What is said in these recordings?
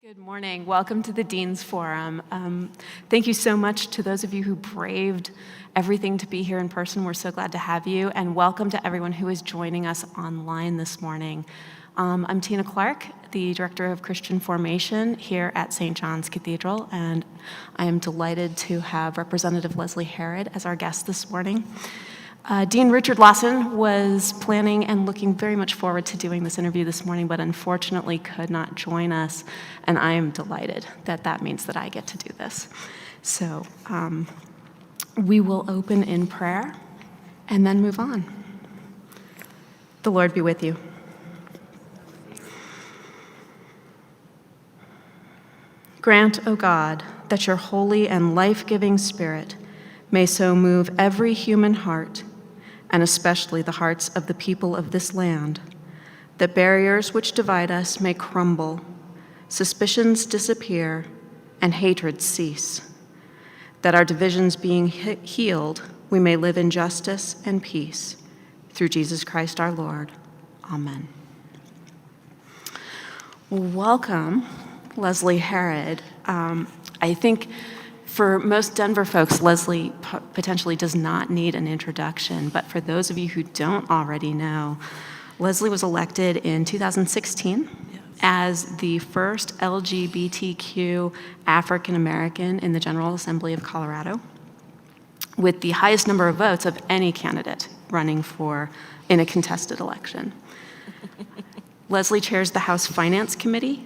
Good morning. Welcome to the Dean's Forum. Thank you so much to those of you who braved everything to be here in person. We're so glad to have you. And welcome to everyone who is joining us online this morning. I'm Tina Clark, the Director of Christian Formation here at St. John's Cathedral, and I am delighted to have Representative Leslie Herrod as our guest this morning. Dean Richard Lawson was planning and looking very much forward to doing this interview this morning, but unfortunately could not join us, and I am delighted that that means that I get to do this. So we will open in prayer and then move on. The Lord be with you. Grant, O God, that your holy and life-giving Spirit may so move every human heart, and especially the hearts of the people of this land, that barriers which divide us may crumble, suspicions disappear, and hatred cease, that our divisions being healed, we may live in justice and peace. Through Jesus Christ our Lord. Amen. Welcome, Leslie Herrod. I think for most Denver folks, Leslie potentially does not need an introduction, but for those of you who don't already know, Leslie was elected in 2016 as the first LGBTQ African American in the General Assembly of Colorado, with the highest number of votes of any candidate running in a contested election. Leslie chairs the House Finance Committee.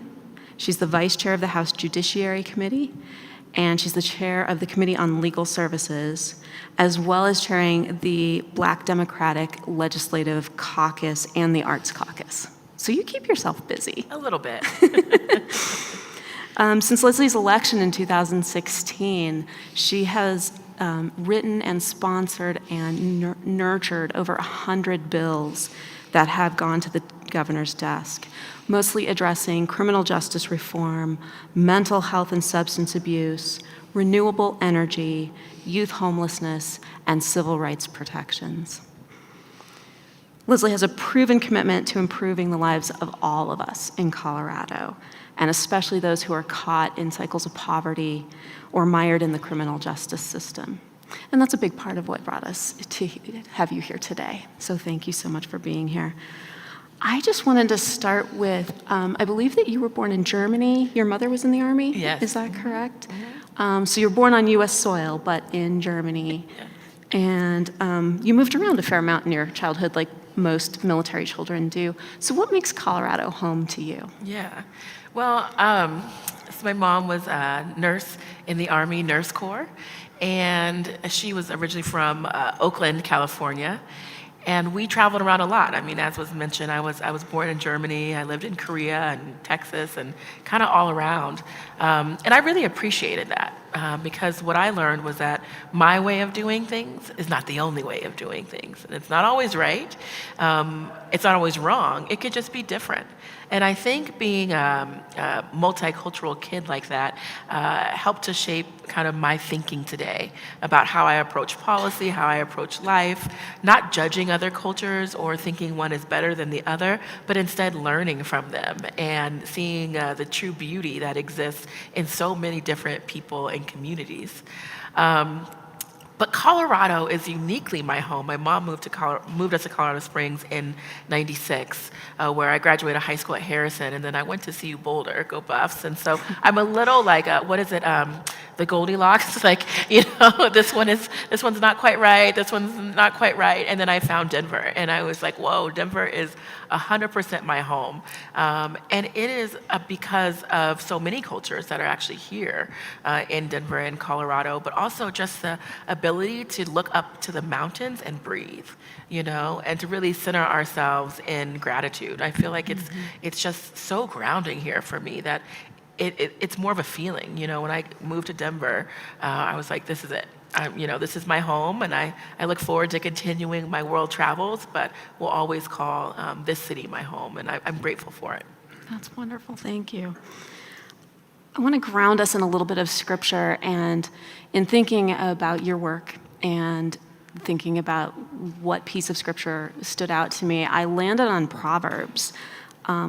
She's the vice chair of the House Judiciary Committee, and she's the chair of the Committee on Legal Services, as well as chairing the Black Democratic Legislative Caucus and the Arts Caucus. So you keep yourself busy. A little bit. Since Leslie's election in 2016, she has written and sponsored and nurtured over 100 bills that have gone to the governor's desk, mostly addressing criminal justice reform, mental health and substance abuse, renewable energy, youth homelessness, and civil rights protections. Leslie has a proven commitment to improving the lives of all of us in Colorado, and especially those who are caught in cycles of poverty or mired in the criminal justice system. And that's a big part of what brought us to have you here today. So thank you so much for being here. I just wanted to start with, I believe that you were born in Germany. Your mother was in the Army? Yes. Is that correct? Mm-hmm. So you were born on U.S. soil, but in Germany. Yeah. And you moved around a fair amount in your childhood, like most military children do. So what makes Colorado home to you? Yeah. Well, so my mom was a nurse in the Army Nurse Corps, and she was originally from Oakland, California. And we traveled around a lot. I mean, as was mentioned, I was born in Germany. I lived in Korea and Texas and kind of all around. And I really appreciated that because what I learned was that my way of doing things is not the only way of doing things. And it's not always right. It's not always wrong. It could just be different. And I think being a multicultural kid like that helped to shape kind of my thinking today about how I approach policy, how I approach life, not judging other cultures or thinking one is better than the other, but instead learning from them and seeing the true beauty that exists in so many different people and communities. But Colorado is uniquely my home. My mom moved us to Colorado Springs in '96, where I graduated high school at Harrison, and then I went to CU Boulder, go Buffs. And so I'm a little like, what is it, the Goldilocks? Like, this one's not quite right, this one's not quite right. And then I found Denver, and I was like, whoa, Denver is 100% my home. And it is because of so many cultures that are actually here in Denver and Colorado, but also just the ability to look up to the mountains and breathe, and to really center ourselves in gratitude. I feel like it's just so grounding here for me that it's more of a feeling. When I moved to Denver, I was like, this is it. This is my home, and I look forward to continuing my world travels, but will always call this city my home, and I'm grateful for it. That's wonderful. Thank you. I want to ground us in a little bit of scripture, and in thinking about your work and thinking about what piece of scripture stood out to me, I landed on Proverbs,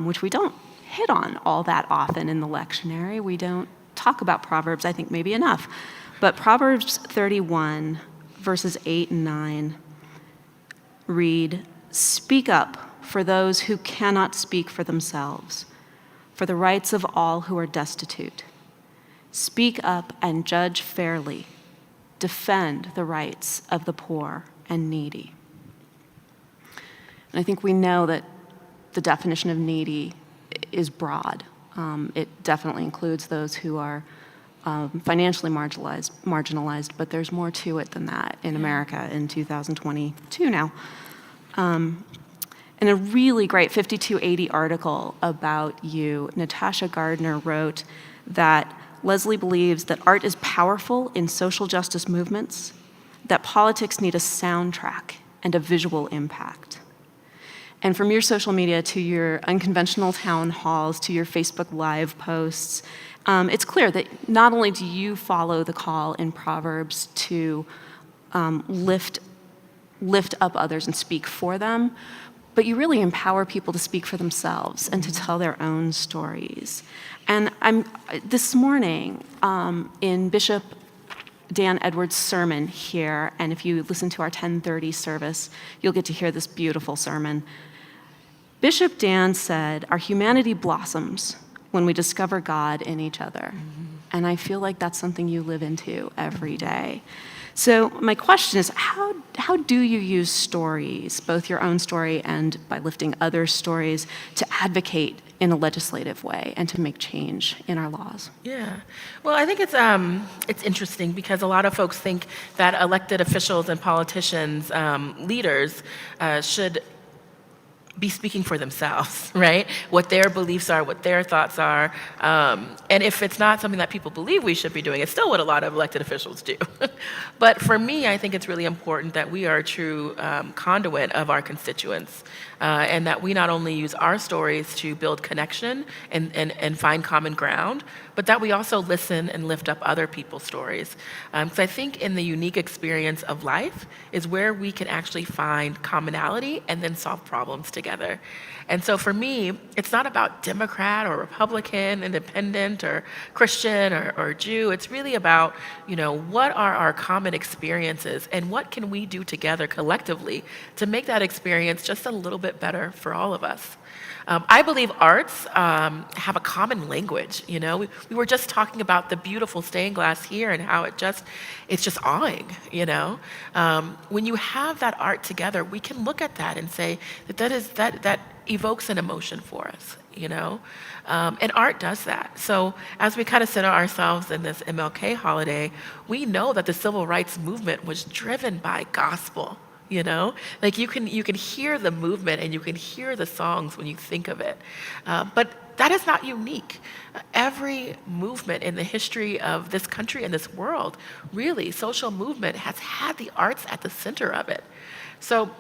which we don't hit on all that often in the lectionary. We don't talk about Proverbs, I think, maybe enough. But Proverbs 31, verses 8 and 9 read, "Speak up for those who cannot speak for themselves, for the rights of all who are destitute. Speak up and judge fairly. Defend the rights of the poor and needy." And I think we know that the definition of needy is broad. It definitely includes those who are financially marginalized, but there's more to it than that in America in 2022 now. In a really great 5280 article about you, Natasha Gardner wrote that Leslie believes that art is powerful in social justice movements, that politics need a soundtrack and a visual impact. And from your social media to your unconventional town halls to your Facebook Live posts, it's clear that not only do you follow the call in Proverbs to lift up others and speak for them, but you really empower people to speak for themselves and to tell their own stories. And this morning in Bishop Dan Edwards' sermon here, and if you listen to our 10:30 service, you'll get to hear this beautiful sermon. Bishop Dan said, "Our humanity blossoms when we discover God in each other." And I feel like that's something you live into every day. So my question is, how do you use stories, both your own story and by lifting other stories, to advocate in a legislative way and to make change in our laws? Yeah. Well, I think it's interesting because a lot of folks think that elected officials and politicians, leaders, should be speaking for themselves, right? What their beliefs are, what their thoughts are. And if it's not something that people believe we should be doing, it's still what a lot of elected officials do. But for me, I think it's really important that we are a true conduit of our constituents, and that we not only use our stories to build connection and find common ground, but that we also listen and lift up other people's stories. So I think in the unique experience of life is where we can actually find commonality and then solve problems together. And so for me, it's not about Democrat or Republican, independent or Christian or Jew. It's really about, what are our common experiences and what can we do together collectively to make that experience just a little bit better for all of us. I believe arts have a common language. We were just talking about the beautiful stained glass here and how it's just awing. When you have that art together, we can look at that and say that evokes an emotion for us. And art does that. So as we kind of center ourselves in this MLK holiday, we know that the civil rights movement was driven by gospel. Like you can hear the movement and you can hear the songs when you think of it. But that is not unique. Every movement in the history of this country and this world, really, social movement has had the arts at the center of it. So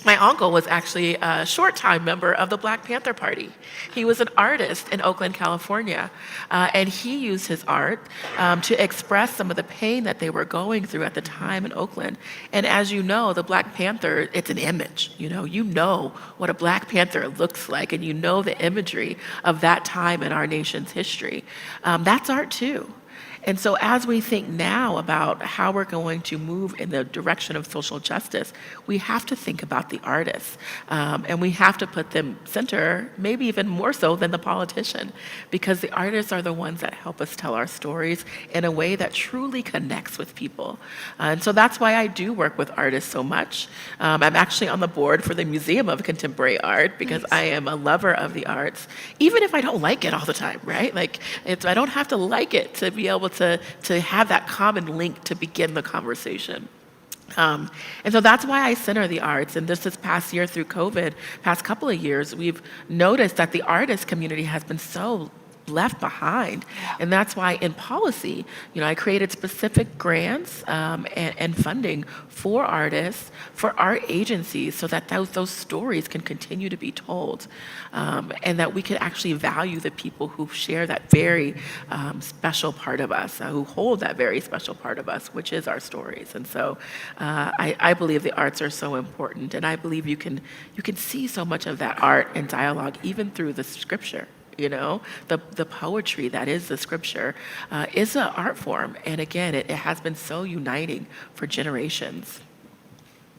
my uncle was actually a short-time member of the Black Panther Party. He was an artist in Oakland, California, and he used his art to express some of the pain that they were going through at the time in Oakland. And as you know, the Black Panther, it's an image. You know what a Black Panther looks like, and you know the imagery of that time in our nation's history. That's art too. And so as we think now about how we're going to move in the direction of social justice, we have to think about the artists. And we have to put them center, maybe even more so than the politician, because the artists are the ones that help us tell our stories in a way that truly connects with people. And so that's why I do work with artists so much. I'm actually on the board for the Museum of Contemporary Art because I am a lover of the arts, even if I don't like it all the time, right? I don't have to like it to be able to have that common link to begin the conversation. And so that's why I center the arts. And this past year through COVID, past couple of years, we've noticed that the artist community has been so left behind. And that's why in policy, I created specific grants and funding for artists, for art agencies, so that those stories can continue to be told, and that we can actually value the people who share that very special part of us, who hold that very special part of us, which is our stories. And so I believe the arts are so important, and I believe you can see so much of that art and dialogue even through the scripture. The poetry that is the scripture is an art form. And again, it has been so uniting for generations.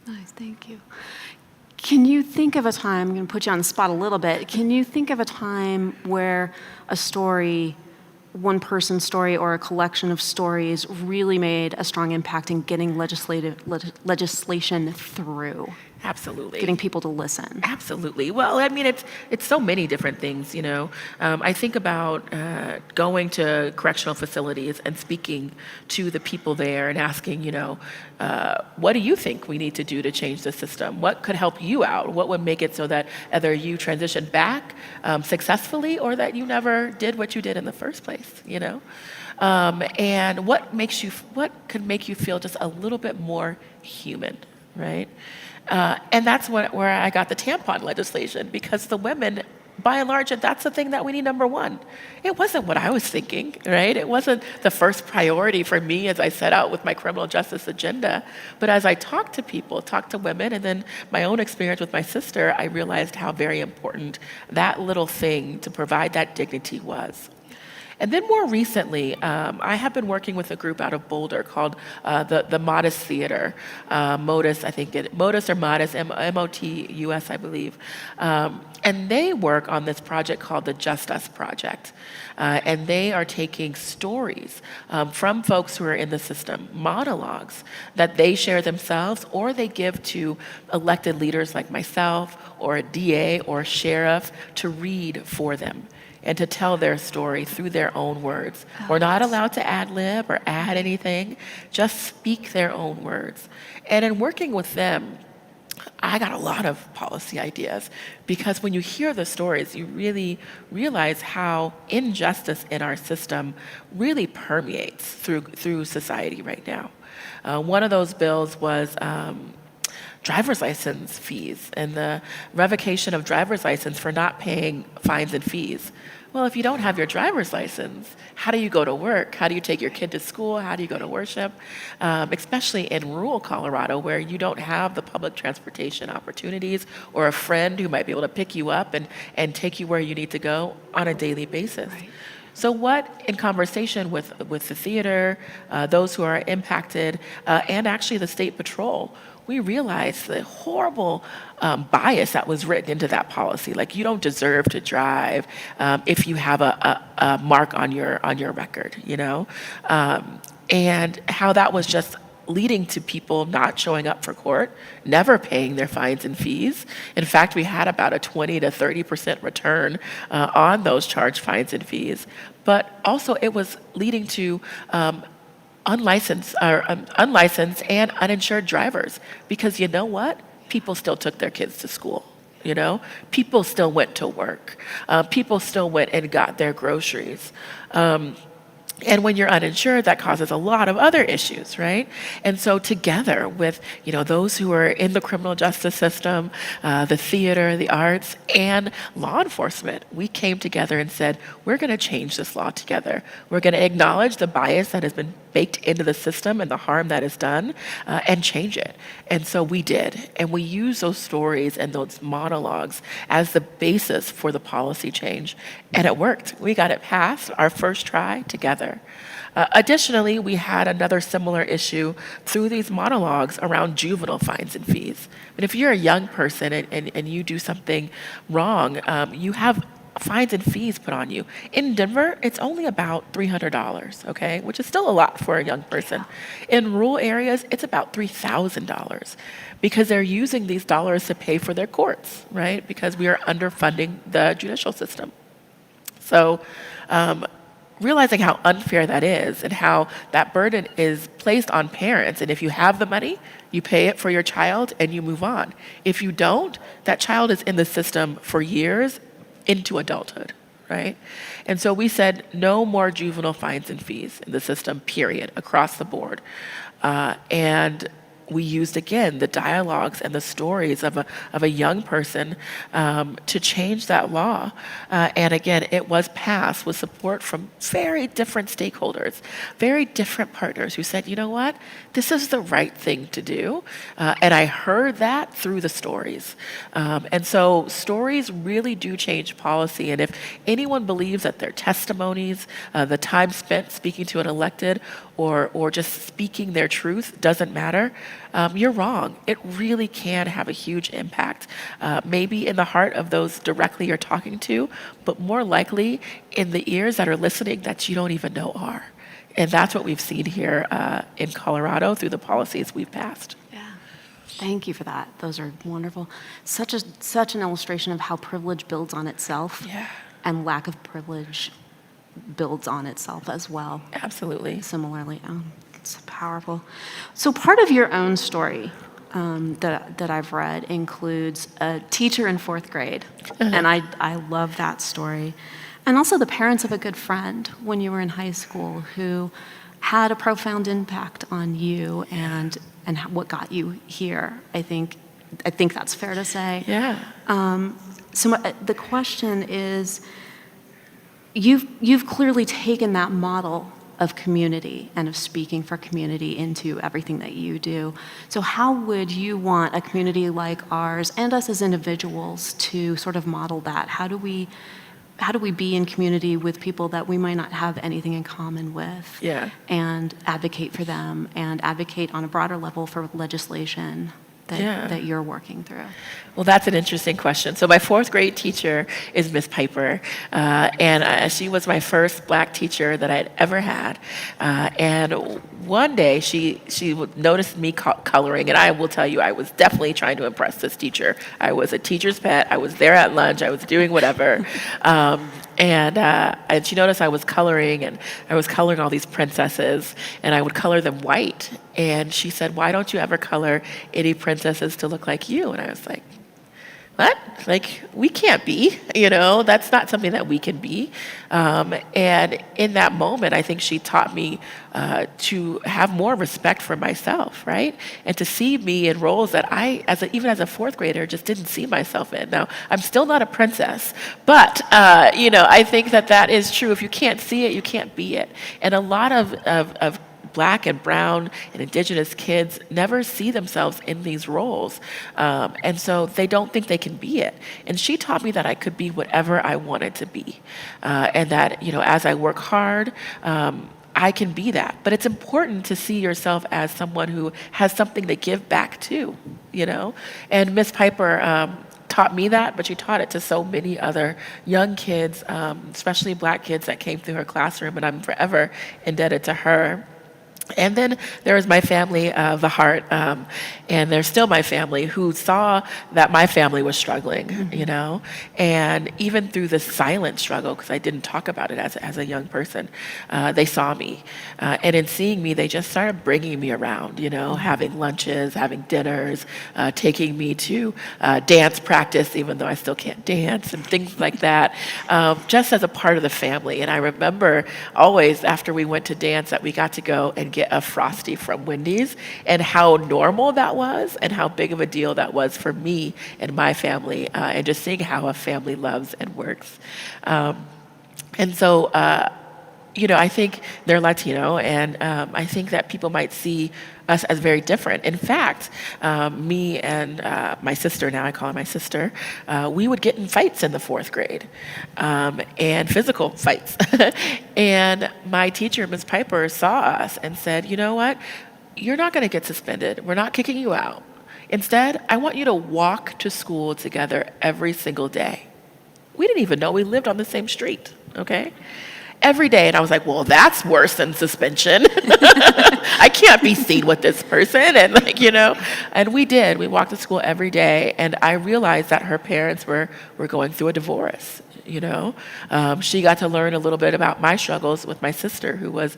Nice, thank you. Can you think of a time, I'm going to put you on the spot a little bit, can you think of a time where a story, one person's story or a collection of stories really made a strong impact in getting legislation through? Absolutely. Getting people to listen. Absolutely. Well, I mean, it's so many different things, I think about going to correctional facilities and speaking to the people there and asking, what do you think we need to do to change the system? What could help you out? What would make it so that either you transition back successfully or that you never did what you did in the first place, And what could make you feel just a little bit more human, right? And that's where I got the tampon legislation, because the women, by and large, that's the thing that we need number one. It wasn't what I was thinking, right? It wasn't the first priority for me as I set out with my criminal justice agenda. But as I talked to people, talked to women, and then my own experience with my sister, I realized how very important that little thing to provide that dignity was. And then more recently, I have been working with a group out of Boulder called the Modus Theater, Modus or Modus, MOTUS, I believe. And they work on this project called the Just Us Project. And they are taking stories from folks who are in the system, monologues that they share themselves, or they give to elected leaders like myself or a DA or a sheriff to read for them and to tell their story through their own words. We're not allowed to ad-lib or add anything, just speak their own words. And in working with them, I got a lot of policy ideas, because when you hear the stories, you really realize how injustice in our system really permeates through society right now. One of those bills was driver's license fees and the revocation of driver's license for not paying fines and fees. Well, if you don't have your driver's license, how do you go to work? How do you take your kid to school? How do you go to worship? Especially in rural Colorado, where you don't have the public transportation opportunities or a friend who might be able to pick you up and take you where you need to go on a daily basis. Right. So in conversation with the theater, those who are impacted, and actually the state patrol, we realized the horrible bias that was written into that policy. Like, you don't deserve to drive if you have a mark on your record, and how that was just leading to people not showing up for court, never paying their fines and fees. In fact, we had about a 20 to 30% return on those charged fines and fees. But also, it was leading to unlicensed and uninsured drivers, because you know what? People still took their kids to school. People still went to work. People still went and got their groceries. And when you're uninsured, that causes a lot of other issues, right? And so together with, those who are in the criminal justice system, the theater, the arts, and law enforcement, we came together and said, we're going to change this law together. We're going to acknowledge the bias that has been baked into the system and the harm that is done, and change it. And so we did. And we used those stories and those monologues as the basis for the policy change. And it worked. We got it passed our first try together. Additionally, we had another similar issue through these monologues around juvenile fines and fees. But if you're a young person and you do something wrong, you have fines and fees put on you. In Denver, it's only about $300, okay, which is still a lot for a young person. In rural areas, it's about $3,000, because they're using these dollars to pay for their courts, right? Because we are underfunding the judicial system. So realizing how unfair that is and how that burden is placed on parents. And if you have the money, you pay it for your child and you move on. If you don't, that child is in the system for years into adulthood, right? And so we said no more juvenile fines and fees in the system, period, across the board. And we used again the dialogues and the stories of a young person to change that law. And again, it was passed with support from very different stakeholders, very different partners who said, you know what, this is the right thing to do. And I heard that through the stories. And so stories really do change policy. And if anyone believes that their testimonies, the time spent speaking to an elected or just speaking their truth doesn't matter, you're wrong. It really can have a huge impact, maybe in the heart of those directly you're talking to, but more likely in the ears that are listening that you don't even know are. And that's what we've seen here in Colorado through the policies we've passed. Yeah. Thank you for that. Those are wonderful. Such an illustration of how privilege builds on itself. Yeah. And lack of privilege builds on itself as well. Absolutely. Similarly. Oh, it's powerful. So part of your own story that I've read includes a teacher in fourth grade. And I love that story. And also the parents of a good friend when you were in high school who had a profound impact on you and what got you here. I think that's fair to say. Yeah. So the question is, you've clearly taken that model of community and of speaking for community into everything that you do. So how would you want a community like ours and us as individuals to sort of model that? How do we be in community with people that we might not have anything in common with? Yeah. And advocate for them and advocate on a broader level for legislation that you're working through? Well, that's an interesting question. So my fourth grade teacher is Miss Piper, and she was my first Black teacher that I'd ever had. And one day she noticed me coloring, and I will tell you, I was definitely trying to impress this teacher. I was a teacher's pet. I was there at lunch. I was doing whatever. And she noticed I was coloring, and I was coloring all these princesses, and I would color them white. And she said, "Why don't you ever color any princesses to look like you?" And I was like, what? Like, we can't be, that's not something that we can be. And in that moment, I think she taught me to have more respect for myself, right? And to see me in roles that even as a fourth grader, just didn't see myself in. Now, I'm still not a princess, but, I think that is true. If you can't see it, you can't be it. And a lot of Black and brown and indigenous kids never see themselves in these roles. And so they don't think they can be it. And she taught me that I could be whatever I wanted to be. And that, as I work hard, I can be that. But it's important to see yourself as someone who has something to give back to, And Miss Piper, taught me that, but she taught it to so many other young kids, especially Black kids that came through her classroom, and I'm forever indebted to her. And then there was my family, the Heart, and they're still my family, who saw that my family was struggling, and even through the silent struggle, because I didn't talk about it as a young person, they saw me. And in seeing me, they just started bringing me around, having lunches, having dinners, taking me to dance practice, even though I still can't dance, and things like that, just as a part of the family. And I remember always after we went to dance that we got to go and get a Frosty from Wendy's, and how normal that was and how big of a deal that was for me and my family, and just seeing how a family loves and works. And so, I think they're Latino, and I think that people might see us as very different. In fact, me and my sister, now I call her my sister, we would get in fights in the fourth grade, and physical fights. And my teacher, Ms. Piper, saw us and said, "You know what? You're not going to get suspended. We're not kicking you out. Instead, I want you to walk to school together every single day." We didn't even know we lived on the same street, okay? Every day. And I was like, well, that's worse than suspension. I can't be seen with this person. And and we did. We walked to school every day. And I realized that her parents were going through a divorce. She got to learn a little bit about my struggles with my sister, who was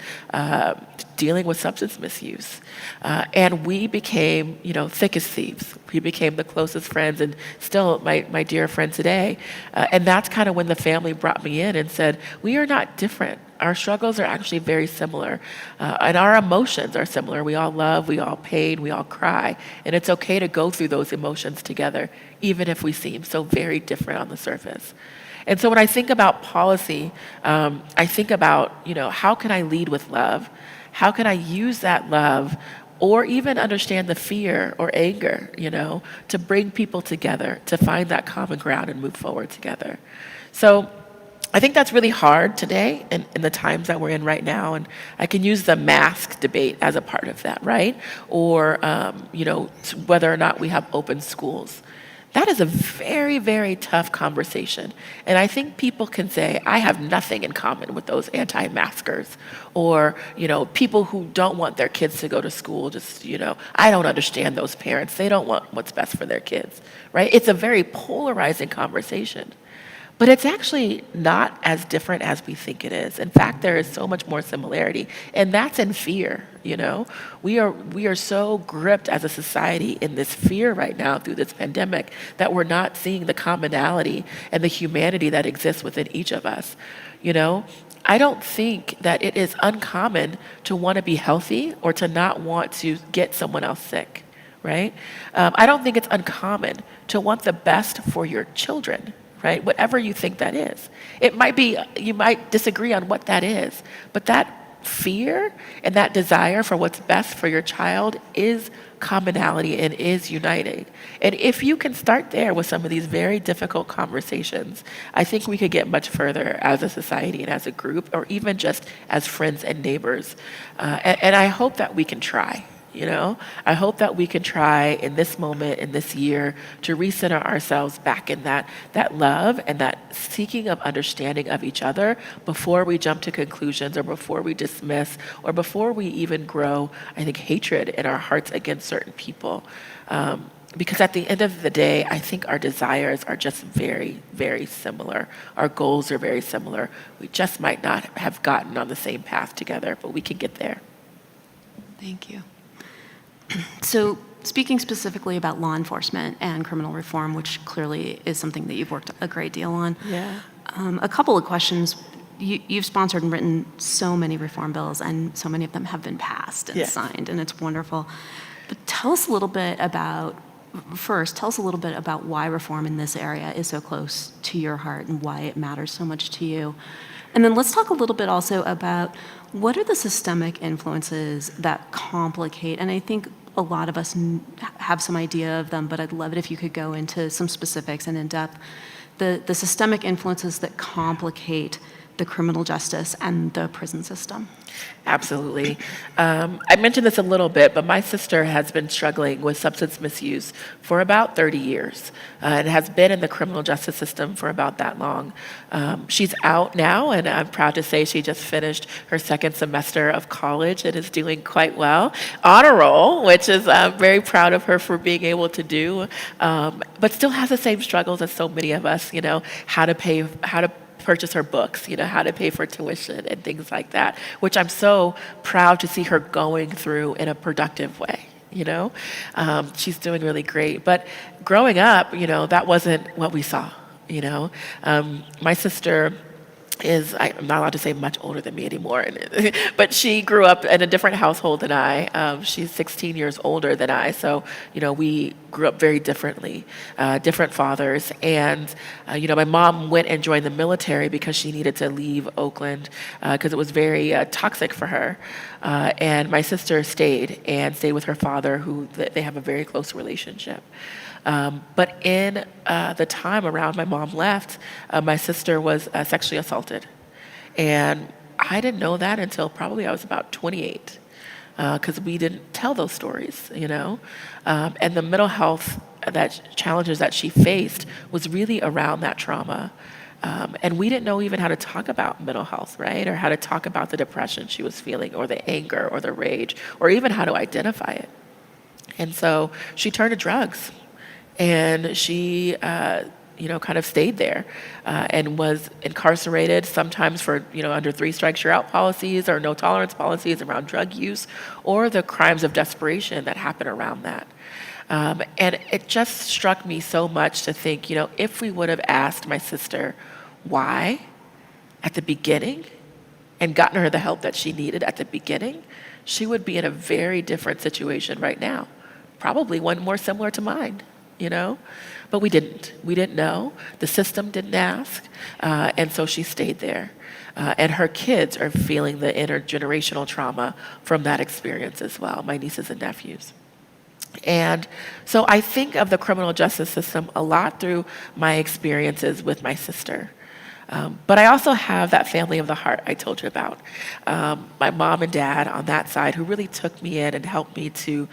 dealing with substance misuse. And we became, thick as thieves. We became the closest friends, and still my dear friend today. And that's kind of when the family brought me in and said, we are not different. our struggles are actually very similar, and our emotions are similar. We all love, we all pain, we all cry, and it's okay to go through those emotions together, even if we seem so very different on the surface. And so when I think about policy, I think about, how can I lead with love? How can I use that love or even understand the fear or anger, to bring people together, to find that common ground and move forward together? So I think that's really hard today in the times that we're in right now. And I can use the mask debate as a part of that, right? Or, whether or not we have open schools. That is a very, very tough conversation. And I think people can say, I have nothing in common with those anti-maskers, or, people who don't want their kids to go to school. Just, I don't understand those parents. They don't want what's best for their kids, right? It's a very polarizing conversation. But it's actually not as different as we think it is. In fact, there is so much more similarity, and that's in fear. We are so gripped as a society in this fear right now through this pandemic that we're not seeing the commonality and the humanity that exists within each of us. I don't think that it is uncommon to want to be healthy or to not want to get someone else sick, right? I don't think it's uncommon to want the best for your children, right? Whatever you think that is. It might be, you might disagree on what that is, but that fear and that desire for what's best for your child is commonality and is uniting. And if you can start there with some of these very difficult conversations, I think we could get much further as a society and as a group, or even just as friends and neighbors. And I hope that we can try. I hope that we can try in this moment, in this year, to recenter ourselves back in that love and that seeking of understanding of each other before we jump to conclusions or before we dismiss or before we even grow, I think, hatred in our hearts against certain people. Because at the end of the day, I think our desires are just very, very similar. Our goals are very similar. We just might not have gotten on the same path together, but we can get there. Thank you. So speaking specifically about law enforcement and criminal reform, which clearly is something that you've worked a great deal on, a couple of questions. You've sponsored and written so many reform bills, and so many of them have been passed and signed, and it's wonderful. But tell us a little bit about why reform in this area is so close to your heart and why it matters so much to you. And then let's talk a little bit also about what are the systemic influences that complicate, and I think a lot of us have some idea of them, but I'd love it if you could go into some specifics and in depth, the systemic influences that complicate the criminal justice and the prison system. Absolutely. I mentioned this a little bit, but my sister has been struggling with substance misuse for about 30 years and has been in the criminal justice system for about that long. She's out now, and I'm proud to say she just finished her second semester of college and is doing quite well. Honor roll, which is very proud of her for being able to do, but still has the same struggles as so many of us, how to purchase her books, how to pay for tuition and things like that, which I'm so proud to see her going through in a productive way. She's doing really great. But growing up, that wasn't what we saw. My sister I'm not allowed to say much older than me anymore, but she grew up in a different household than I. She's 16 years older than I, so, we grew up very differently, different fathers. And, my mom went and joined the military because she needed to leave Oakland because it was very toxic for her. And my sister stayed with her father, who they have a very close relationship. But in the time around my mom left, my sister was sexually assaulted. And I didn't know that until probably I was about 28, because we didn't tell those stories, and the mental health challenges that she faced was really around that trauma. And we didn't know even how to talk about mental health, right? Or how to talk about the depression she was feeling, or the anger, or the rage, or even how to identify it. And so she turned to drugs. And she, kind of stayed there and was incarcerated sometimes for, under 3 strikes you're out policies or no tolerance policies around drug use, or the crimes of desperation that happen around that. And it just struck me so much to think, if we would have asked my sister why at the beginning, and gotten her the help that she needed at the beginning, she would be in a very different situation right now. Probably one more similar to mine, you know? But we didn't. We didn't know. The system didn't ask. And so she stayed there. And her kids are feeling the intergenerational trauma from that experience as well, my nieces and nephews. And so I think of the criminal justice system a lot through my experiences with my sister. But I also have that family of the heart I told you about. My mom and dad on that side who really took me in and helped me to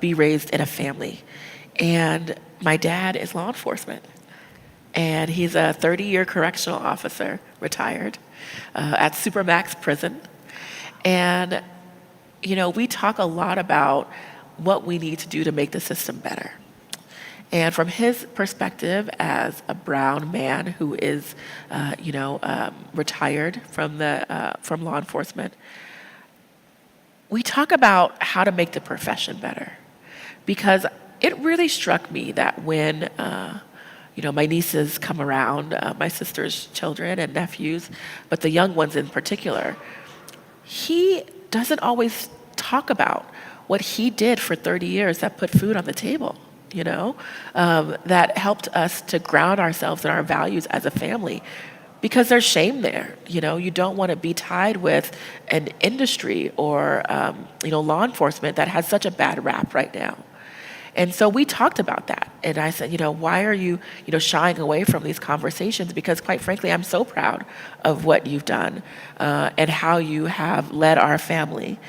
be raised in a family. And my dad is law enforcement. And he's a 30-year correctional officer, retired, at Supermax prison. And, you know, we talk a lot about what we need to do to make the system better. And from his perspective as a brown man who is, retired from law enforcement, we talk about how to make the profession better. Because it really struck me that when, my nieces come around, my sister's children and nephews, but the young ones in particular, he doesn't always talk about what he did for 30 years that put food on the table, that helped us to ground ourselves in our values as a family. Because there's shame there. You don't want to be tied with an industry or, law enforcement that has such a bad rap right now. And so we talked about that. And I said, why are you, shying away from these conversations? Because quite frankly, I'm so proud of what you've done and how you have led our family.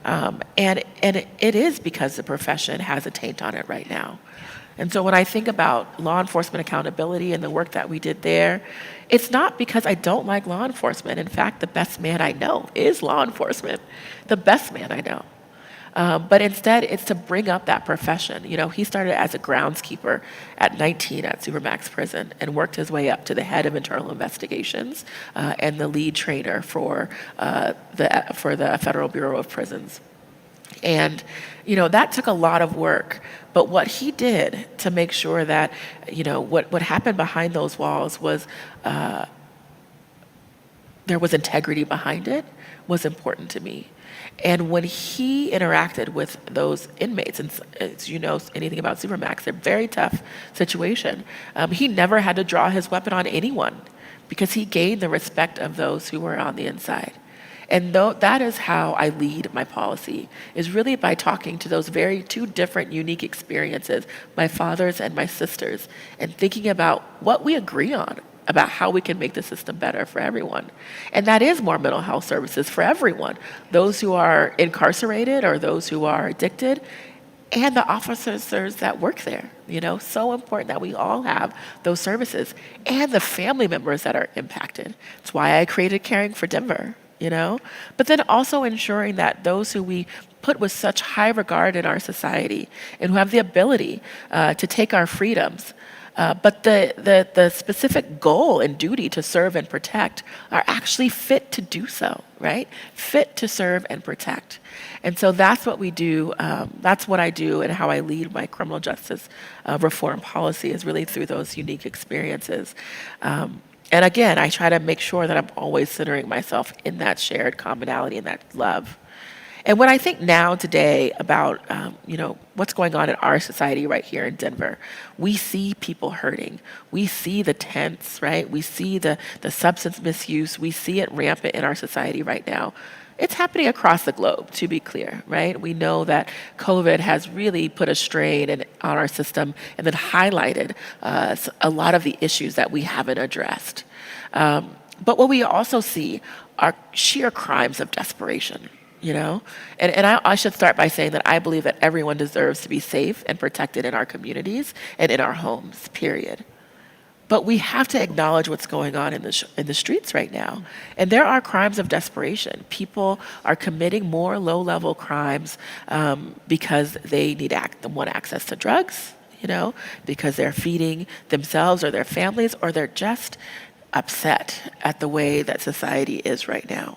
And it is because the profession has a taint on it right now. And so when I think about law enforcement accountability and the work that we did there, it's not because I don't like law enforcement. In fact, the best man I know is law enforcement, the best man I know. But instead, it's to bring up that profession. He started as a groundskeeper at 19 at Supermax prison and worked his way up to the head of internal investigations and the lead trainer for the Federal Bureau of Prisons. And, that took a lot of work. But what he did to make sure that, what happened behind those walls was there was integrity behind it was important to me. And when he interacted with those inmates, and as you know anything about Supermax, they're a very tough situation. He never had to draw his weapon on anyone because he gained the respect of those who were on the inside. And that is how I lead my policy, is really by talking to those two different, unique experiences, my father's and my sister's, and thinking about what we agree on about how we can make the system better for everyone. And that is more mental health services for everyone, those who are incarcerated or those who are addicted, and the officers that work there. So important that we all have those services, and the family members that are impacted. That's why I created Caring for Denver, But then also ensuring that those who we put with such high regard in our society and who have the ability to take our freedoms, but the specific goal and duty to serve and protect are actually fit to do so, right? Fit to serve and protect. And so that's what we do. That's what I do and how I lead my criminal justice reform policy is really through those unique experiences. And again, I try to make sure that I'm always centering myself in that shared commonality and that love. And when I think now today about, what's going on in our society right here in Denver, we see people hurting. We see the tents, right? We see the substance misuse. We see it rampant in our society right now. It's happening across the globe, to be clear, right? We know that COVID has really put a strain on our system and then highlighted a lot of the issues that we haven't addressed. But what we also see are sheer crimes of desperation. And I should start by saying that I believe that everyone deserves to be safe and protected in our communities and in our homes, period. But we have to acknowledge what's going on in the streets right now. And there are crimes of desperation. People are committing more low-level crimes because they want access to drugs, because they're feeding themselves or their families, or they're just upset at the way that society is right now.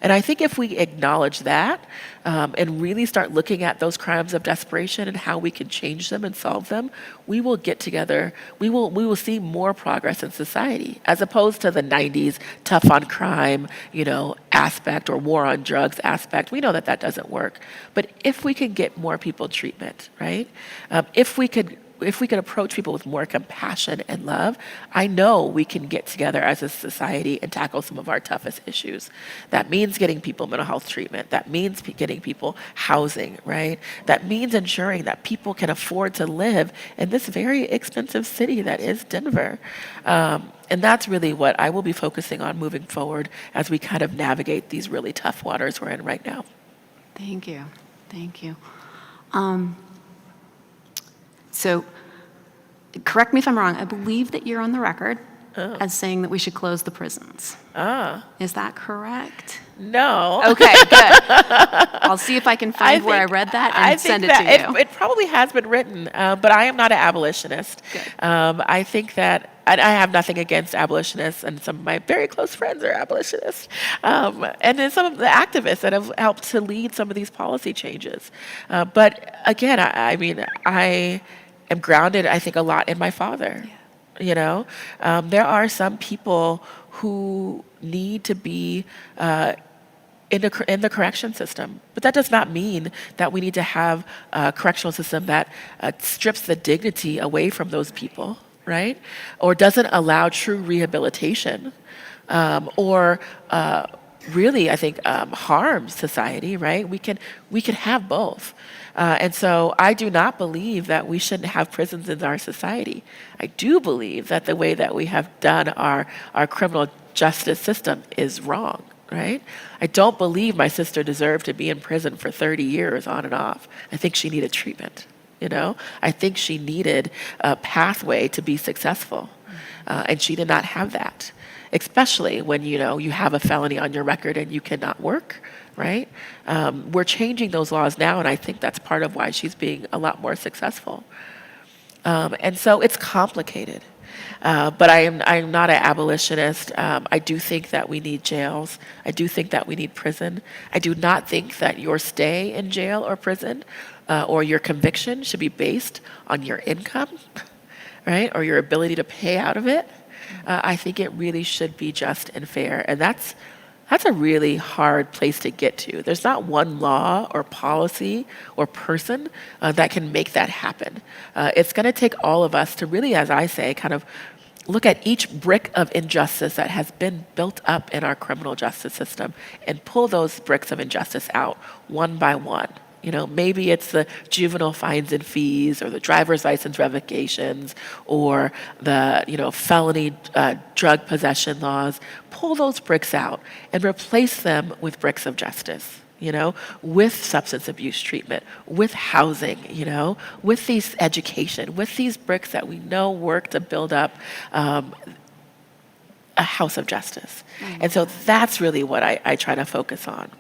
And I think if we acknowledge that and really start looking at those crimes of desperation and how we can change them and solve them, we will get together. We will see more progress in society, as opposed to the '90s tough on crime, aspect, or war on drugs aspect. We know that that doesn't work. But if we can get more people treatment, right? If we could approach people with more compassion and love, I know we can get together as a society and tackle some of our toughest issues. That means getting people mental health treatment. That means getting people housing, right? That means ensuring that people can afford to live in this very expensive city that is Denver. And that's really what I will be focusing on moving forward as we kind of navigate these really tough waters we're in right now. Thank you. Thank you. So, correct me if I'm wrong, I believe that you're on the record as saying that we should close the prisons. Is that correct? No. Okay, good. I'll see if I can find where I read that and send it to you. It probably has been written, but I am not an abolitionist. Good. I think that I have nothing against abolitionists, and some of my very close friends are abolitionists. And then some of the activists that have helped to lead some of these policy changes. But again, I am grounded, I think, a lot in my father. Yeah. There are some people who need to be in the correction system, but that does not mean that we need to have a correctional system that strips the dignity away from those people, right? Or doesn't allow true rehabilitation, or really, I think, harms society, right? We can have both. And so I do not believe that we shouldn't have prisons in our society. I do believe that the way that we have done our criminal justice system is wrong, right? I don't believe my sister deserved to be in prison for 30 years on and off. I think she needed treatment, I think she needed a pathway to be successful. And she did not have that, especially when, you have a felony on your record and you cannot work, right? We're changing those laws now, and I think that's part of why she's being a lot more successful. And so it's complicated. But I am not an abolitionist. I do think that we need jails. I do think that we need prison. I do not think that your stay in jail or prison or your conviction should be based on your income, right? Or your ability to pay out of it. I think it really should be just and fair. And that's a really hard place to get to. There's not one law or policy or person that can make that happen. It's going to take all of us to really, as I say, kind of look at each brick of injustice that has been built up in our criminal justice system and pull those bricks of injustice out one by one. Maybe it's the juvenile fines and fees, or the driver's license revocations, or the, felony drug possession laws. Pull those bricks out and replace them with bricks of justice, with substance abuse treatment, with housing, with these education, with these bricks that we know work to build up a house of justice. And so that's really what I try to focus on.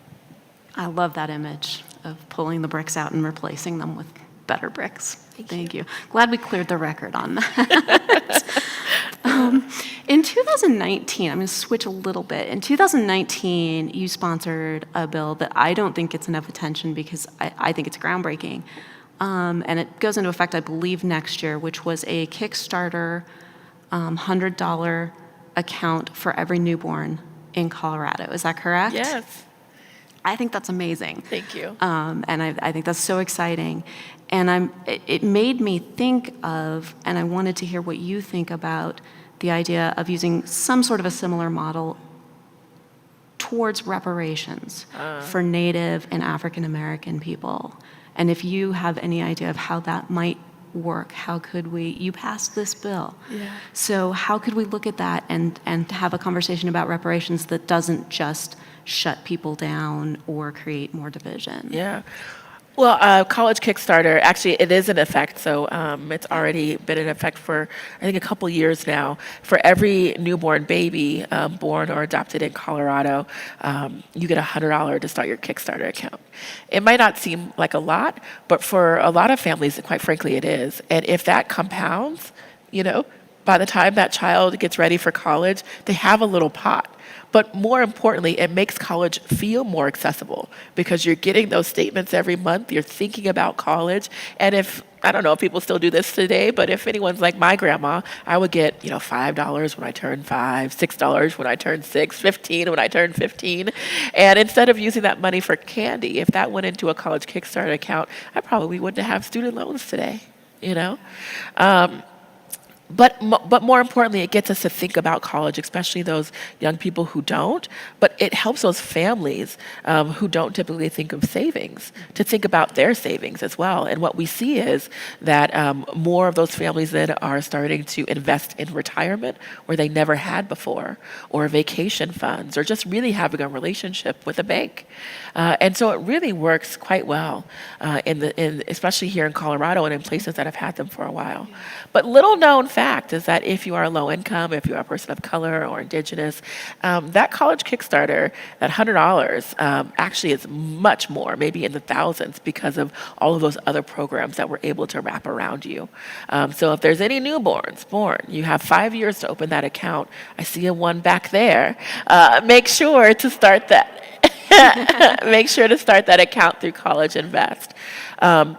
I love that image of pulling the bricks out and replacing them with better bricks. Thank you. Glad we cleared the record on that. In 2019, I'm going to switch a little bit. In 2019, you sponsored a bill that I don't think gets enough attention because I think it's groundbreaking. And it goes into effect, I believe, next year, which was a Kickstarter $100 account for every newborn in Colorado. Is that correct? Yes. I think that's amazing. Thank you. And I think that's so exciting. And it made me think of, and I wanted to hear what you think about the idea of using some sort of a similar model towards reparations for Native and African American people. And if you have any idea of how that might work, how could you passed this bill. Yeah. So how could we look at that and have a conversation about reparations that doesn't just shut people down or create more division? Yeah. Well, College Kickstarter, actually, it is in effect. So it's already been in effect for, I think, a couple years now. For every newborn baby born or adopted in Colorado, you get $100 to start your Kickstarter account. It might not seem like a lot, but for a lot of families, quite frankly, it is. And if that compounds, by the time that child gets ready for college, they have a little pot. But more importantly, it makes college feel more accessible because you're getting those statements every month. You're thinking about college. And if, I don't know if people still do this today, but if anyone's like my grandma, I would get, $5 when I turned 5, $6 when I turned 6, 15 when I turned 15. And instead of using that money for candy, if that went into a college Kickstarter account, I probably wouldn't have student loans today, you know? But more importantly, it gets us to think about college, especially those young people who don't. But it helps those families who don't typically think of savings to think about their savings as well. And what we see is that more of those families then are starting to invest in retirement where they never had before, or vacation funds, or just really having a relationship with a bank. And so it really works quite well, especially here in Colorado and in places that have had them for a while. But little known fact is that if you are low income, if you are a person of color or indigenous, that college Kickstarter, that $100, actually is much more, maybe in the thousands, because of all of those other programs that we're able to wrap around you. So if there's any newborns born, you have 5 years to open that account. I see a one back there. Make sure to start that. Make sure to start that account through College Invest. And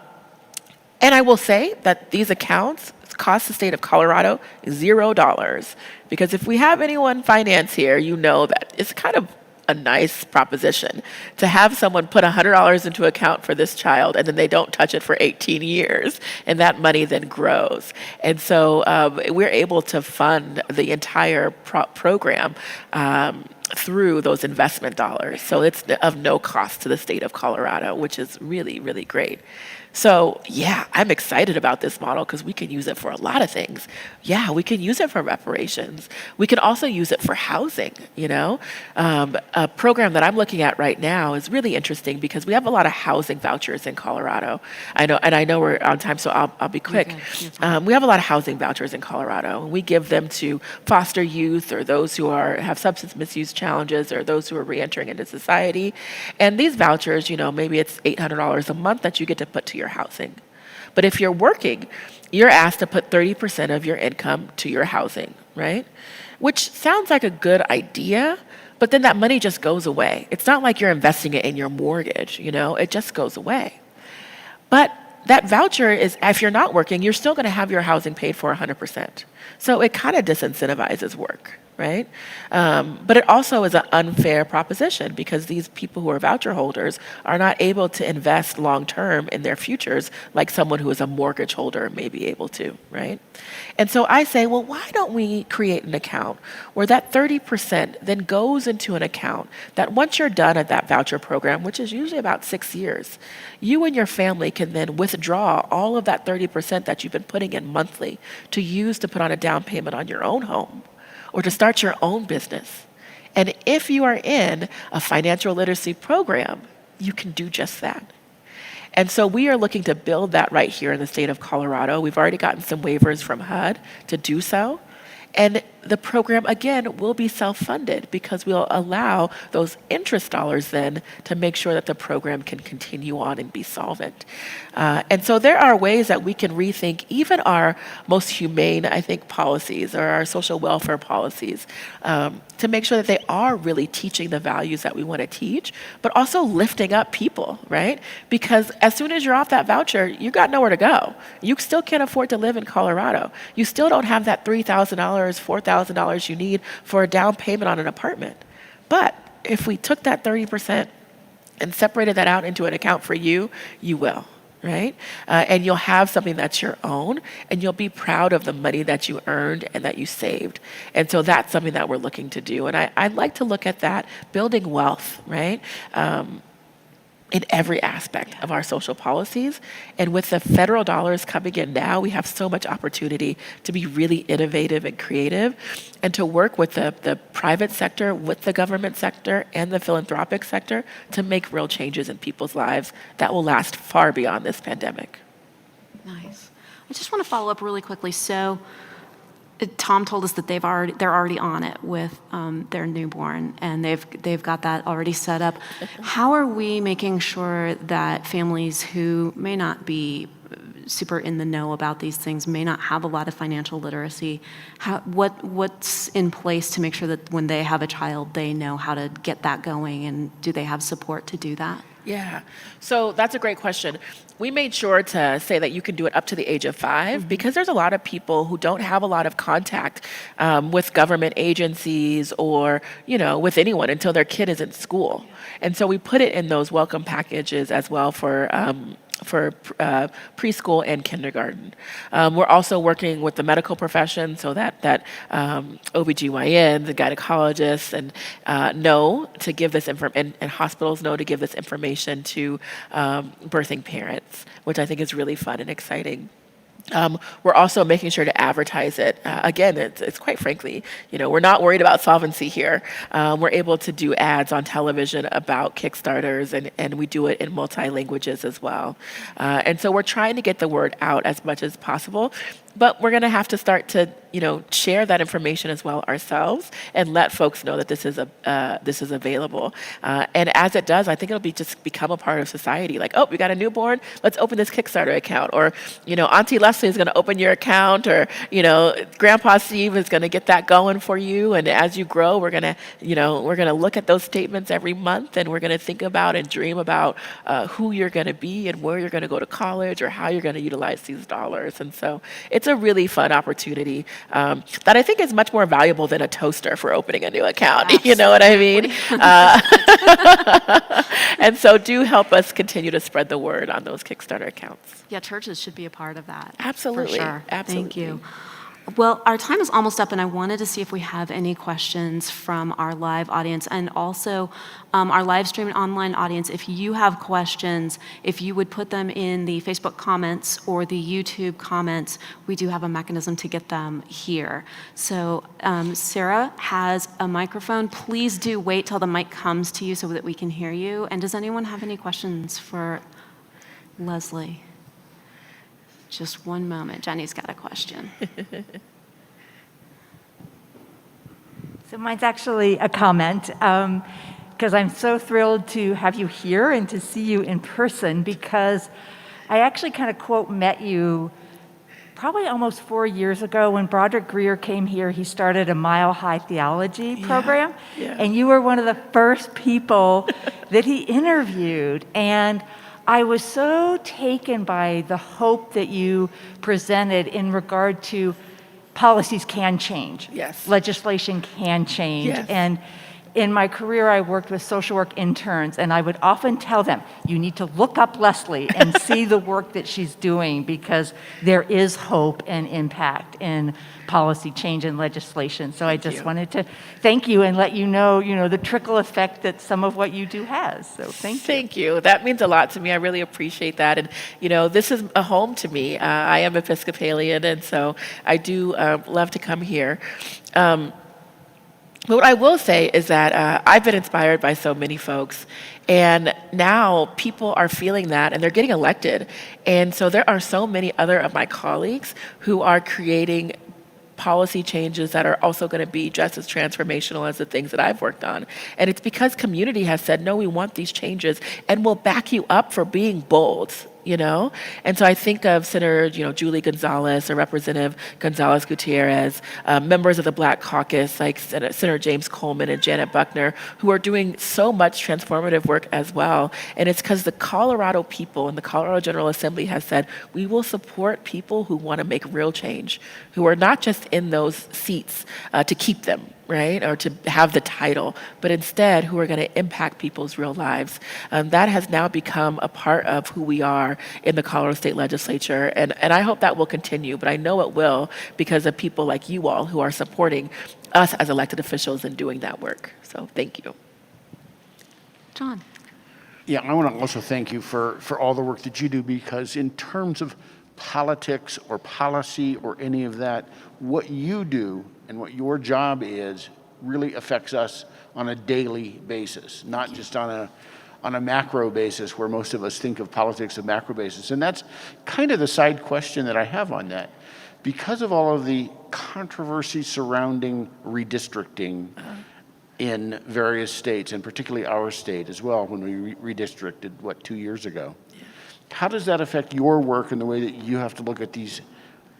I will say that these accounts cost the state of Colorado $0. Because if we have anyone finance here, you know that it's kind of a nice proposition to have someone put $100 into account for this child and then they don't touch it for 18 years and that money then grows. And so we're able to fund the entire program through those investment dollars. So it's of no cost to the state of Colorado, which is really, really great. So yeah, I'm excited about this model because we can use it for a lot of things. Yeah, we can use it for reparations. We can also use it for housing, A program that I'm looking at right now is really interesting because we have a lot of housing vouchers in Colorado. I know we're on time, so I'll be quick. We have a lot of housing vouchers in Colorado. We give them to foster youth or those who have substance misuse challenges or those who are reentering into society. And these vouchers, maybe it's $800 a month that you get to put to your housing. But if you're working, you're asked to put 30% of your income to your housing, right? Which sounds like a good idea, but then that money just goes away. It's not like you're investing it in your mortgage, it just goes away. But that voucher is, if you're not working, you're still going to have your housing paid for 100%. So it kind of disincentivizes work, right? But it also is an unfair proposition because these people who are voucher holders are not able to invest long-term in their futures like someone who is a mortgage holder may be able to, right? And so I say, well, why don't we create an account where that 30% then goes into an account that once you're done at that voucher program, which is usually about 6 years, you and your family can then withdraw all of that 30% that you've been putting in monthly to use to put on a down payment on your own home or to start your own business. And if you are in a financial literacy program, you can do just that. And so we are looking to build that right here in the state of Colorado. We've already gotten some waivers from HUD to do so. And the program, again, will be self-funded because we'll allow those interest dollars then to make sure that the program can continue on and be solvent. And so there are ways that we can rethink even our most humane, I think, policies or our social welfare policies to make sure that they are really teaching the values that we want to teach, but also lifting up people, right? Because as soon as you're off that voucher, you got nowhere to go. You still can't afford to live in Colorado. You still don't have that $3,000, $4,000 you need for a down payment on an apartment. But if we took that 30% and separated that out into an account for you, you will, right? And you'll have something that's your own, and you'll be proud of the money that you earned and that you saved. And so that's something that we're looking to do. And I'd like to look at that, building wealth, right? In every aspect of our social policies. And with the federal dollars coming in now, we have so much opportunity to be really innovative and creative and to work with the private sector, with the government sector, and the philanthropic sector to make real changes in people's lives that will last far beyond this pandemic. Nice. I just want to follow up really quickly. So Tom told us that they're already on it with their newborn, and they've got that already set up. How are we making sure that families who may not be super in the know about these things, may not have a lot of financial literacy. What's in place to make sure that when they have a child, they know how to get that going, and do they have support to do that? Yeah, so that's a great question. We made sure to say that you can do it up to the age of 5 because there's a lot of people who don't have a lot of contact with government agencies or, with anyone until their kid is in school. And so we put it in those welcome packages as well for preschool and kindergarten. We're also working with the medical profession so that OBGYN, the gynecologists, and know to give this information, and hospitals know to give this information to birthing parents, which I think is really fun and exciting. We're also making sure to advertise it. Again, it's quite frankly, we're not worried about solvency here. We're able to do ads on television about Kickstarters, and we do it in multi-languages as well. And so we're trying to get the word out as much as possible, but we're going to have to start to, share that information as well ourselves and let folks know that this is available. And as it does, I think it'll just become a part of society. Like, oh, we got a newborn, let's open this Kickstarter account. Or, Auntie Leslie is going to open your account, or, Grandpa Steve is going to get that going for you. And as you grow, we're going to look at those statements every month, and we're going to think about and dream about who you're going to be and where you're going to go to college or how you're going to utilize these dollars. And so it's a really fun opportunity that I think is much more valuable than a toaster for opening a new account. Absolutely. You know what I mean? And so do help us continue to spread the word on those Kickstarter accounts. Yeah, churches should be a part of that. Absolutely. For sure. Absolutely. Thank you. Well, our time is almost up, and I wanted to see if we have any questions from our live audience, and also our live stream and online audience. If you have questions, if you would put them in the Facebook comments or the YouTube comments, we do have a mechanism to get them here. So Sarah has a microphone. Please do wait till the mic comes to you so that we can hear you. And does anyone have any questions for Leslie? Just one moment. Jenny's got a question. So mine's actually a comment, because I'm so thrilled to have you here and to see you in person, because I actually kind of quote met you probably almost 4 years ago when Broderick Greer came here. He started a Mile High Theology program, and you were one of the first people that he interviewed. And I was so taken by the hope that you presented in regard to policies can change. Yes. Legislation can change. Yes. And in my career, I worked with social work interns, and I would often tell them, you need to look up Leslie and see the work that she's doing, because there is hope and impact in policy change and legislation. So I just wanted to thank you and let you know, the trickle effect that some of what you do has. So thank you. Thank you. That means a lot to me. I really appreciate that. And, this is a home to me. I am Episcopalian, and so I do love to come here. But what I will say is that I've been inspired by so many folks, and now people are feeling that, and they're getting elected. And so there are so many other of my colleagues who are creating policy changes that are also going to be just as transformational as the things that I've worked on. And it's because community has said, no, we want these changes, and we'll back you up for being bold. And so I think of Senator, Julie Gonzalez or Representative Gonzalez Gutierrez, members of the Black Caucus like Senator James Coleman and Janet Buckner, who are doing so much transformative work as well. And it's because the Colorado people and the Colorado General Assembly has said, we will support people who want to make real change, who are not just in those seats to keep them, right, or to have the title, but instead who are going to impact people's real lives. That has now become a part of who we are in the Colorado State Legislature, and I hope that will continue, but I know it will because of people like you all who are supporting us as elected officials in doing that work. So thank you. John. Yeah, I want to also thank you for all the work that you do, because in terms of politics or policy or any of that, what you do and what your job is really affects us on a daily basis, not just on a macro basis where most of us think of politics on a macro basis. And that's kind of the side question that I have on that. Because of all of the controversy surrounding redistricting in various states, and particularly our state as well, when we redistricted, 2 years ago? How does that affect your work and the way that you have to look at these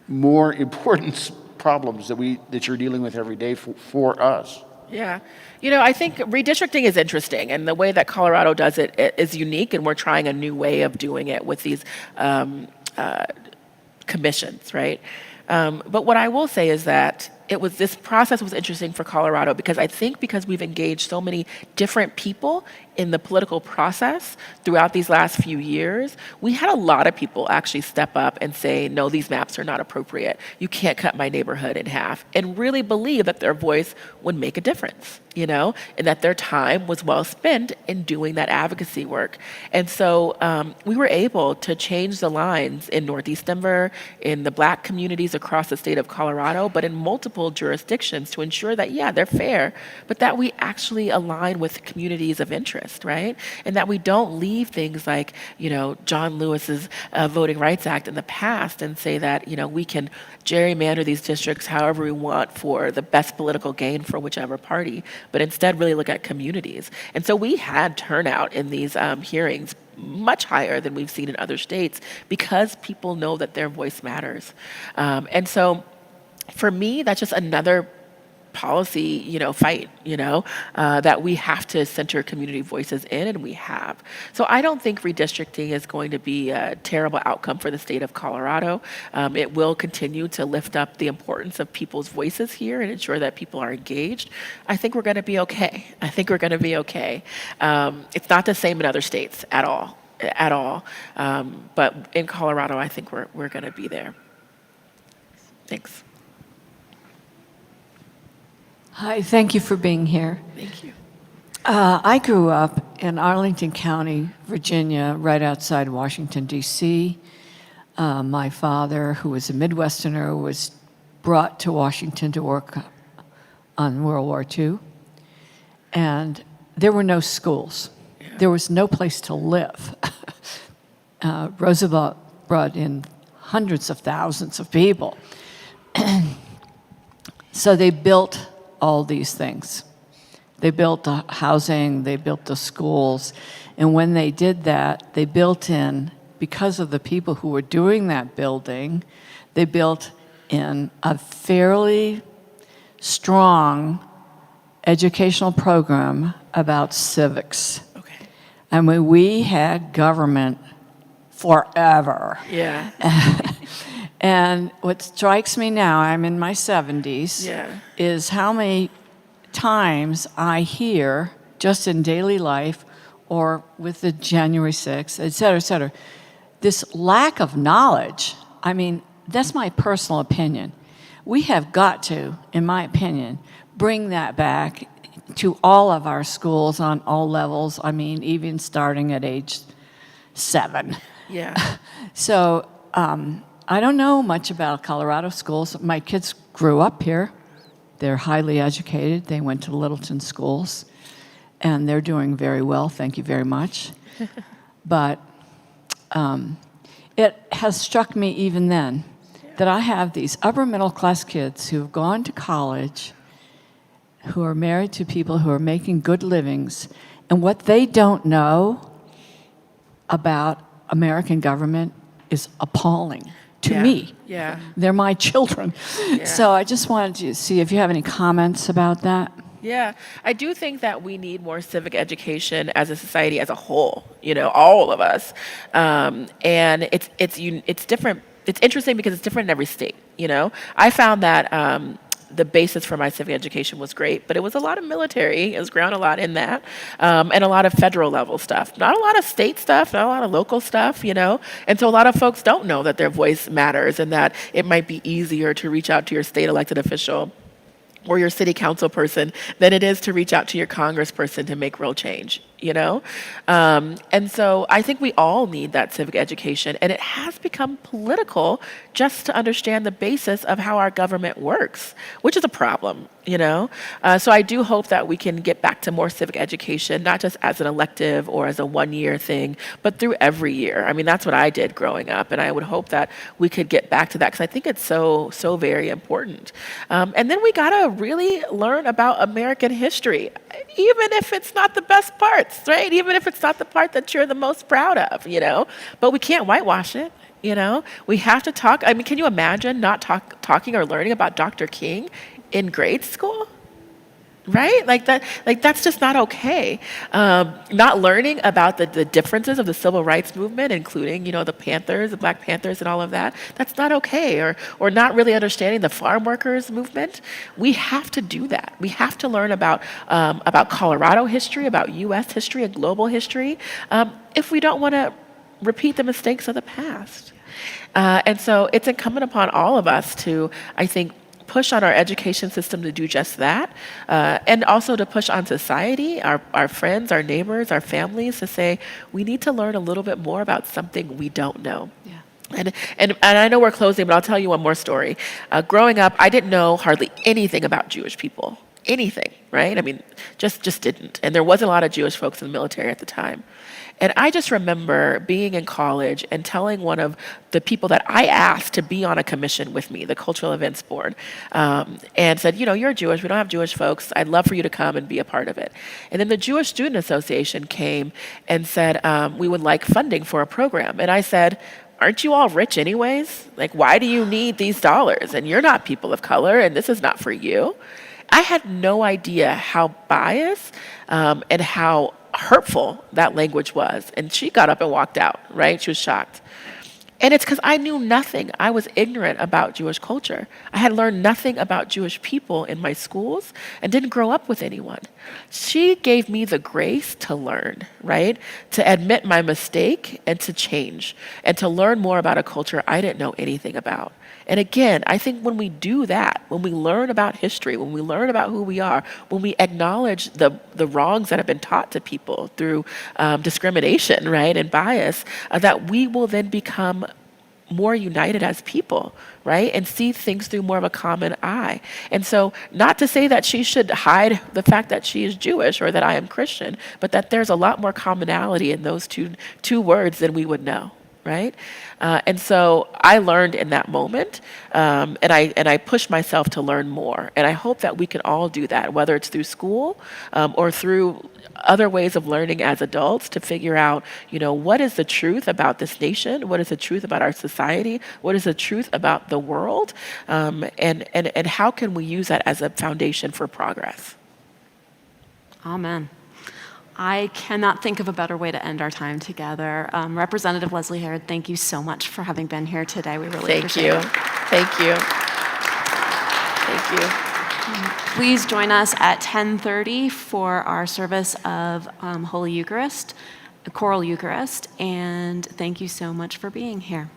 more important problems that you're dealing with every day for us? Yeah. I think redistricting is interesting, and the way that Colorado does it is unique, and we're trying a new way of doing it with these commissions, right? But what I will say is that this process was interesting for Colorado because I think because we've engaged so many different people in the political process throughout these last few years, we had a lot of people actually step up and say, no, these maps are not appropriate. You can't cut my neighborhood in half, and really believe that their voice would make a difference, and that their time was well spent in doing that advocacy work. And so we were able to change the lines in Northeast Denver, in the Black communities across the state of Colorado, but in multiple jurisdictions to ensure that, yeah, they're fair, but that we actually align with communities of interest, right? And that we don't leave things like, John Lewis's Voting Rights Act in the past and say that, we can gerrymander these districts however we want for the best political gain for whichever party, but instead really look at communities. And so we had turnout in these hearings much higher than we've seen in other states because people know that their voice matters. And so for me, that's just another policy, fight, that we have to center community voices in, and we have. So I don't think redistricting is going to be a terrible outcome for the state of Colorado. It will continue to lift up the importance of people's voices here and ensure that people are engaged. I think we're going to be okay. It's not the same in other states at all. But in Colorado, I think we're going to be there. Thanks. Hi, thank you for being here. Thank you. I grew up in Arlington County, Virginia, right outside Washington, D.C. My father, who was a Midwesterner, was brought to Washington to work on World War II. And there were no schools. Yeah. There was no place to live. Roosevelt brought in hundreds of thousands of people. So they built all these things. They built the housing, they built the schools, and when they did that, they built in, because of the people who were doing that building, they built in a fairly strong educational program about civics. Okay. I mean, we had government forever. Yeah. And what strikes me now, I'm in my 70s, Yeah. is how many times I hear, just in daily life or with the January 6th, et cetera, this lack of knowledge. I mean, that's my personal opinion. We have got to, in my opinion, bring that back to all of our schools on all levels. I mean, even starting at age 7. Yeah. So, I don't know much about Colorado schools. My kids grew up here. They're highly educated. They went to Littleton schools, and they're doing very well. Thank you very much. But it has struck me even then that I have these upper middle class kids who have gone to college, who are married to people who are making good livings, and what they don't know about American government is appalling. To Yeah. me. Yeah. They're my children. Yeah. So I just wanted to see if you have any comments about that. Yeah, I do think that we need more civic education as a society as a whole. All of us, and it's different. It's interesting because it's different in every state. I found that the basis for my civic education was great, but it was a lot of military. It was ground a lot in that, and a lot of federal level stuff. Not a lot of state stuff, not a lot of local stuff, And so a lot of folks don't know that their voice matters and that it might be easier to reach out to your state elected official or your city council person than it is to reach out to your congressperson to make real change. And so I think we all need that civic education, and it has become political just to understand the basis of how our government works, which is a problem, So I do hope that we can get back to more civic education, not just as an elective or as a one-year thing, but through every year. I mean, that's what I did growing up, and I would hope that we could get back to that because I think it's so very important. And then we gotta really learn about American history. even if it's not the best parts, right? Even if it's not the part that you're the most proud of, But we can't whitewash it, We have to talk. I mean, can you imagine not talking or learning about Dr. King in grade school? Right? That's just not okay. Not learning about the differences of the civil rights movement, including, the Panthers, the Black Panthers and all of that, that's not okay. Or not really understanding the farm workers movement. We have to do that. We have to learn about Colorado history, about U.S. history and global history, if we don't want to repeat the mistakes of the past. And so it's incumbent upon all of us to, I think, push on our education system to do just that, and also to push on society, our friends, our neighbors, our families, to say, we need to learn a little bit more about something we don't know. Yeah. And I know we're closing, but I'll tell you one more story. Growing up, I didn't know hardly anything about Jewish people. Anything, right? I mean, just didn't. And there wasn't a lot of Jewish folks in the military at the time. And I just remember being in college and telling one of the people that I asked to be on a commission with me, the Cultural Events Board, and said, you're Jewish, we don't have Jewish folks, I'd love for you to come and be a part of it. And then the Jewish Student Association came and said, we would like funding for a program. And I said, aren't you all rich anyways? Like, why do you need these dollars? And you're not people of color, and this is not for you. I had no idea how biased and how hurtful that language was. And she got up and walked out, right? She was shocked. And it's because I knew nothing. I was ignorant about Jewish culture. I had learned nothing about Jewish people in my schools and didn't grow up with anyone. She gave me the grace to learn, right? To admit my mistake and to change and to learn more about a culture I didn't know anything about. And again, I think when we do that, when we learn about history, when we learn about who we are, when we acknowledge the wrongs that have been taught to people through discrimination, right, and bias, that we will then become more united as people, right, and see things through more of a common eye. And so not to say that she should hide the fact that she is Jewish or that I am Christian, but that there's a lot more commonality in those two words than we would know. Right? And so I learned in that moment, and I pushed myself to learn more. And I hope that we can all do that, whether it's through school or through other ways of learning as adults, to figure out, what is the truth about this nation? What is the truth about our society? What is the truth about the world? And how can we use that as a foundation for progress? Amen. I cannot think of a better way to end our time together. Representative Leslie Herrod, thank you so much for having been here today. We really appreciate it. Thank you. Thank you. Please join us at 10:30 for our service of Holy Eucharist, Choral Eucharist, and thank you so much for being here.